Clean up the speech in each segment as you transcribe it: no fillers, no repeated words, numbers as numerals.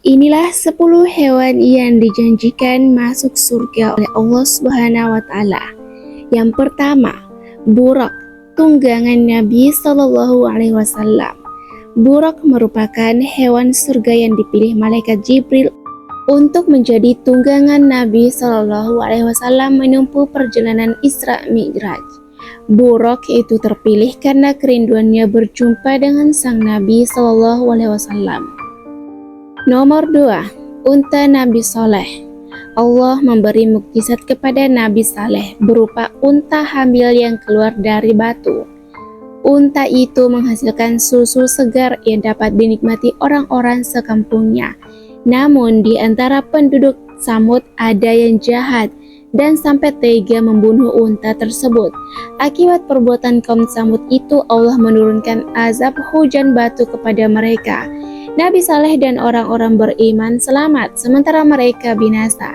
Inilah 10 hewan yang dijanjikan masuk surga oleh Allah Subhanahu wa taala. Yang pertama, burak, tunggangan Nabi Shallallahu alaihi wasallam. Burak merupakan hewan surga yang dipilih malaikat Jibril untuk menjadi tunggangan Nabi Shallallahu alaihi wasallam menempuh perjalanan Isra Mi'raj. Burak itu terpilih karena kerinduannya berjumpa dengan sang Nabi Shallallahu alaihi wasallam. Nomor 2, unta Nabi Saleh. Allah memberi mukjizat kepada Nabi Saleh berupa unta hamil yang keluar dari batu. Unta itu menghasilkan susu segar yang dapat dinikmati orang-orang sekampungnya. Namun di antara penduduk Samud ada yang jahat dan sampai tega membunuh unta tersebut. Akibat perbuatan kaum Samud itu, Allah menurunkan azab hujan batu kepada mereka. Nabi Saleh dan orang-orang beriman selamat, sementara mereka binasa.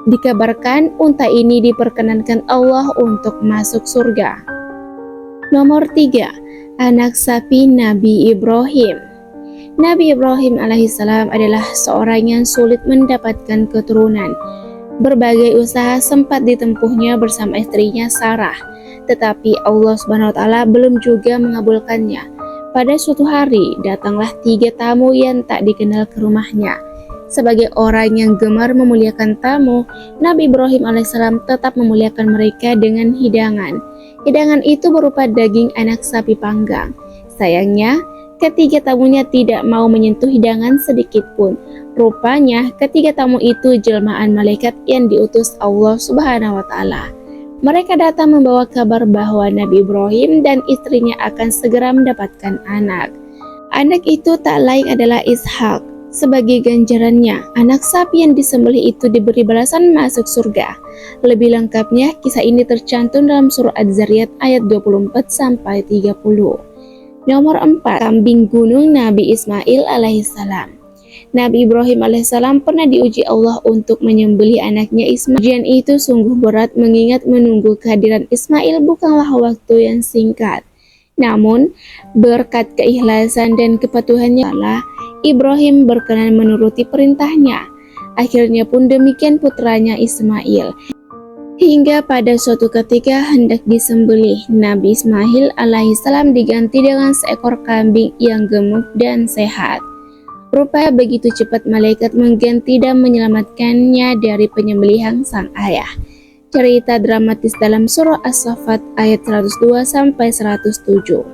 Dikabarkan unta ini diperkenankan Allah untuk masuk surga. Nomor 3, anak sapi Nabi Ibrahim. Nabi Ibrahim alaihissalam adalah seorang yang sulit mendapatkan keturunan. Berbagai usaha sempat ditempuhnya bersama istrinya Sarah, tetapi Allah Subhanahu wa taala belum juga mengabulkannya. Pada suatu hari, datanglah 3 tamu yang tak dikenal ke rumahnya. Sebagai orang yang gemar memuliakan tamu, Nabi Ibrahim alaihissalam tetap memuliakan mereka dengan hidangan. Hidangan itu berupa daging anak sapi panggang. Sayangnya, ketiga tamunya tidak mau menyentuh hidangan sedikit pun. Rupanya, ketiga tamu itu jelmaan malaikat yang diutus Allah Subhanahu wa taala. Mereka datang membawa kabar bahwa Nabi Ibrahim dan istrinya akan segera mendapatkan anak. Anak itu tak lain adalah Ishak. Sebagai ganjarannya, anak sapi yang disembelih itu diberi balasan masuk surga. Lebih lengkapnya, kisah ini tercantum dalam surah Az-Zariyat ayat 24-30. Nomor 4, kambing gunung Nabi Ismail alaihissalam. Nabi Ibrahim alaihissalam pernah diuji Allah untuk menyembelih anaknya Ismail. Ujian itu sungguh berat mengingat menunggu kehadiran Ismail bukanlah waktu yang singkat. Namun, berkat keikhlasan dan kepatuhannya, Ibrahim berkenan menuruti perintahnya. Akhirnya pun demikian putranya Ismail. Hingga pada suatu ketika hendak disembelih, Nabi Ismail alaihissalam diganti dengan seekor kambing yang gemuk dan sehat. Rupanya begitu cepat malaikat mengganti dan menyelamatkannya dari penyembelihan sang ayah. Cerita dramatis dalam surah As-Saffat ayat 102-107.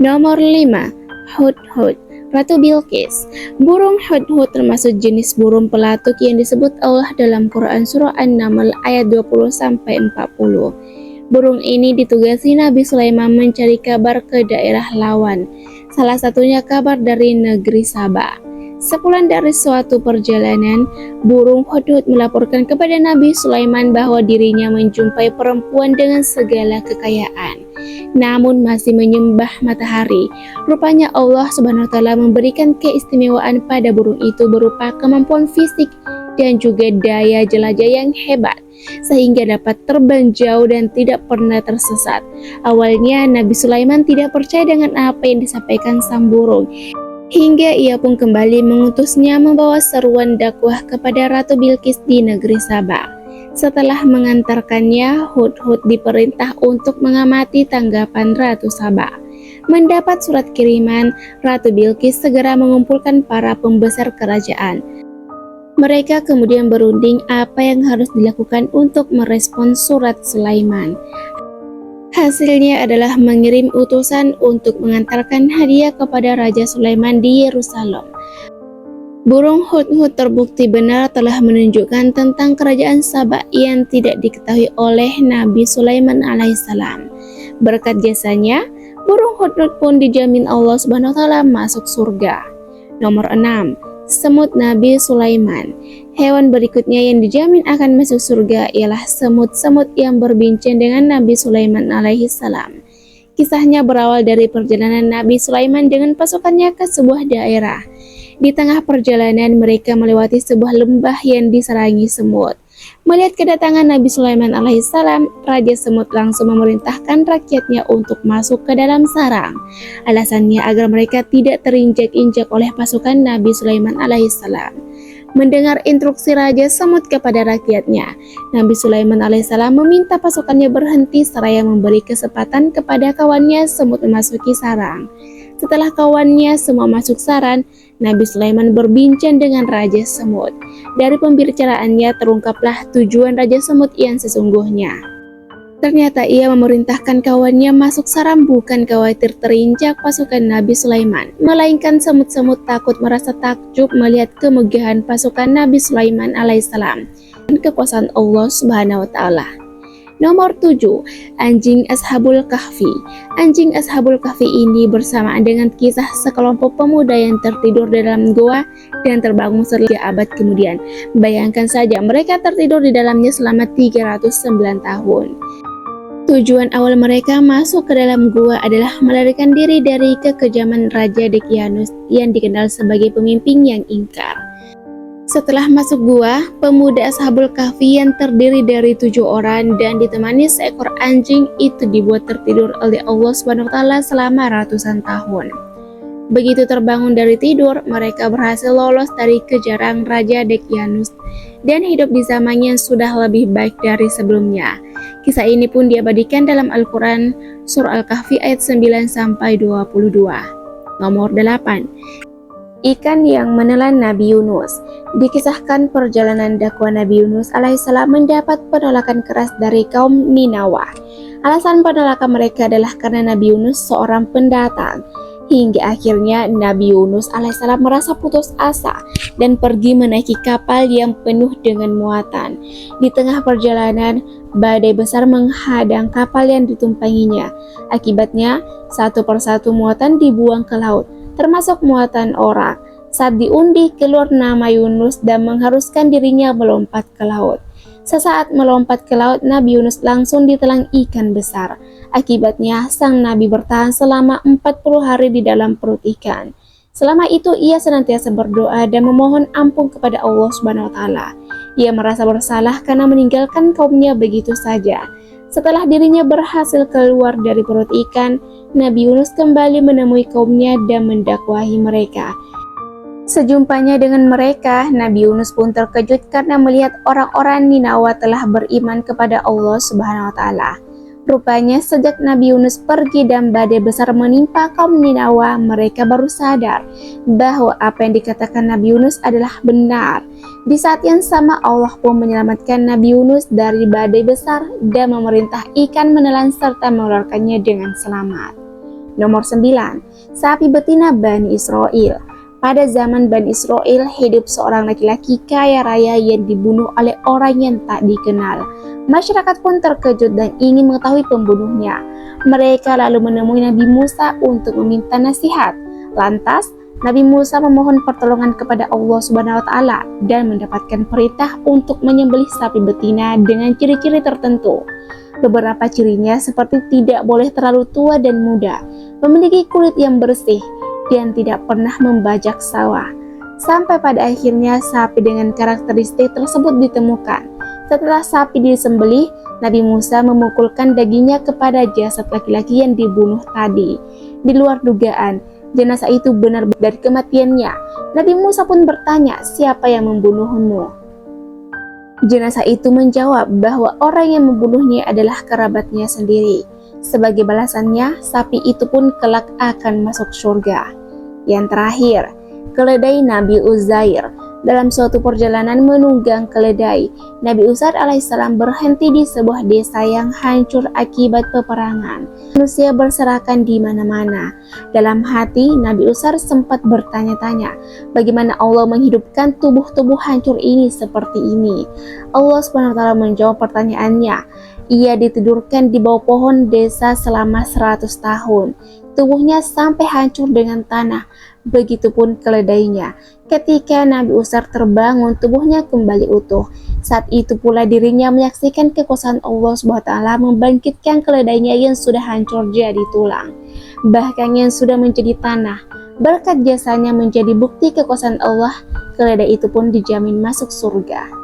Nomor 5, hudhud, Ratu Bilqis. Burung hudhud termasuk jenis burung pelatuk yang disebut Allah dalam Quran surah An-Naml ayat 20-40. Burung ini ditugasi Nabi Sulaiman mencari kabar ke daerah lawan. Salah satunya kabar dari negeri Sabah. Sepulang dari suatu perjalanan, burung hudhud melaporkan kepada Nabi Sulaiman bahwa dirinya menjumpai perempuan dengan segala kekayaan, namun masih menyembah matahari. Rupanya Allah Subhanahu wa taala memberikan keistimewaan pada burung itu berupa kemampuan fisik dan juga daya jelajah yang hebat, sehingga dapat terbang jauh dan tidak pernah tersesat. Awalnya Nabi Sulaiman tidak percaya dengan apa yang disampaikan sang burung, hingga ia pun kembali mengutusnya membawa seruan dakwah kepada Ratu Bilqis di negeri Sabah. Setelah mengantarkannya, hudhud diperintah untuk mengamati tanggapan Ratu Sabah. Mendapat surat kiriman, Ratu Bilqis segera mengumpulkan para pembesar kerajaan. Mereka kemudian berunding apa yang harus dilakukan untuk merespons surat Sulaiman. Hasilnya adalah mengirim utusan untuk mengantarkan hadiah kepada Raja Sulaiman di Yerusalem. Burung hudhud terbukti benar telah menunjukkan tentang kerajaan Sabah yang tidak diketahui oleh Nabi Sulaiman alaihissalam. Berkat jasanya, burung hudhud pun dijamin Allah Subhanahu wa taala masuk surga. Nomor 6, semut Nabi Sulaiman. Hewan berikutnya yang dijamin akan masuk surga ialah semut-semut yang berbincang dengan Nabi Sulaiman alaihissalam. Kisahnya berawal dari perjalanan Nabi Sulaiman dengan pasukannya ke sebuah daerah. Di tengah perjalanan mereka melewati sebuah lembah yang diserangi semut. Melihat kedatangan Nabi Sulaiman alaihissalam, Raja Semut langsung memerintahkan rakyatnya untuk masuk ke dalam sarang. Alasannya agar mereka tidak terinjak-injak oleh pasukan Nabi Sulaiman alaihissalam. Mendengar instruksi Raja Semut kepada rakyatnya, Nabi Sulaiman alaihissalam meminta pasukannya berhenti seraya memberi kesempatan kepada kawannya Semut memasuki sarang. Setelah kawannya semua masuk sarang, Nabi Sulaiman berbincang dengan Raja Semut. Dari pembicaraannya terungkaplah tujuan Raja Semut yang sesungguhnya. Ternyata ia memerintahkan kawannya masuk sarang bukan khawatir terinjak pasukan Nabi Sulaiman, melainkan semut-semut takut merasa takjub melihat kemegahan pasukan Nabi Sulaiman alaihissalam dan kekuasaan Allah Subhanahu wa taala. Nomor 7. Anjing Ashabul Kahfi. Anjing Ashabul Kahfi ini bersamaan dengan kisah sekelompok pemuda yang tertidur di dalam goa dan terbangun setelah abad kemudian. Bayangkan saja mereka tertidur di dalamnya selama 309 tahun. Tujuan awal mereka masuk ke dalam gua adalah melarikan diri dari kekejaman Raja Daqyanus yang dikenal sebagai pemimpin yang ingkar. Setelah masuk gua, pemuda Ashabul Kahfi yang terdiri dari 7 orang dan ditemani seekor anjing itu dibuat tertidur oleh Allah Subhanahu wa taala selama ratusan tahun. Begitu terbangun dari tidur, mereka berhasil lolos dari kejaran Raja Daqyanus dan hidup di zaman yang sudah lebih baik dari sebelumnya. Kisah ini pun diabadikan dalam Al-Quran Surah Al-Kahfi ayat 9-22. Nomor 8. Ikan yang menelan Nabi Yunus. Dikisahkan perjalanan dakwah Nabi Yunus alaihissalam mendapat penolakan keras dari kaum Ninawah. Alasan penolakan mereka adalah karena Nabi Yunus seorang pendatang. Hingga akhirnya Nabi Yunus alaihissalam merasa putus asa dan pergi menaiki kapal yang penuh dengan muatan. Di tengah perjalanan, badai besar menghadang kapal yang ditumpanginya. Akibatnya, satu persatu muatan dibuang ke laut, termasuk muatan orang. Saat diundi, keluar nama Yunus dan mengharuskan dirinya melompat ke laut. Sesaat melompat ke laut, Nabi Yunus langsung ditelan ikan besar. Akibatnya, sang Nabi bertahan selama 40 hari di dalam perut ikan. Selama itu, ia senantiasa berdoa dan memohon ampun kepada Allah Subhanahu wa taala. Ia merasa bersalah karena meninggalkan kaumnya begitu saja. Setelah dirinya berhasil keluar dari perut ikan, Nabi Yunus kembali menemui kaumnya dan mendakwahi mereka. Sejumpanya dengan mereka, Nabi Yunus pun terkejut karena melihat orang-orang Ninawa telah beriman kepada Allah Subhanahu wa taala. Rupanya sejak Nabi Yunus pergi dan badai besar menimpa kaum Ninawa, mereka baru sadar bahwa apa yang dikatakan Nabi Yunus adalah benar. Di saat yang sama Allah pun menyelamatkan Nabi Yunus dari badai besar dan memerintah ikan menelan serta mengeluarkannya dengan selamat. Nomor 9. Sapi betina Bani Israel. Pada zaman Bani Israel, hidup seorang laki-laki kaya raya yang dibunuh oleh orang yang tak dikenal. Masyarakat pun terkejut dan ingin mengetahui pembunuhnya. Mereka lalu menemui Nabi Musa untuk meminta nasihat. Lantas, Nabi Musa memohon pertolongan kepada Allah Subhanahu wa taala dan mendapatkan perintah untuk menyembelih sapi betina dengan ciri-ciri tertentu. Beberapa cirinya seperti tidak boleh terlalu tua dan muda, memiliki kulit yang bersih, dan tidak pernah membajak sawah. Sampai pada akhirnya sapi dengan karakteristik tersebut ditemukan. Setelah sapi disembelih, Nabi Musa memukulkan dagingnya kepada jasad laki-laki yang dibunuh tadi. Di luar dugaan, jenazah itu benar dari kematiannya. Nabi Musa pun bertanya, "Siapa yang membunuhmu?" Jenazah itu menjawab bahwa orang yang membunuhnya adalah kerabatnya sendiri. Sebagai balasannya, sapi itu pun kelak akan masuk surga. Yang terakhir, keledai Nabi Uzair. Dalam suatu perjalanan menunggang keledai, Nabi Uzair alaihissalam berhenti di sebuah desa yang hancur akibat peperangan. Manusia berserakan di mana-mana. Dalam hati, Nabi Uzair sempat bertanya-tanya, bagaimana Allah menghidupkan tubuh-tubuh hancur ini seperti ini? Allah SWT menjawab pertanyaannya. Ia ditidurkan di bawah pohon desa selama 100 tahun. Tubuhnya sampai hancur dengan tanah, begitupun keledainya. Ketika Nabi Uzair terbangun, tubuhnya kembali utuh. Saat itu pula dirinya menyaksikan kekuasaan Allah SWT membangkitkan keledainya yang sudah hancur jadi tulang, bahkan yang sudah menjadi tanah. Berkat jasanya menjadi bukti kekuasaan Allah, keledai itu pun dijamin masuk surga.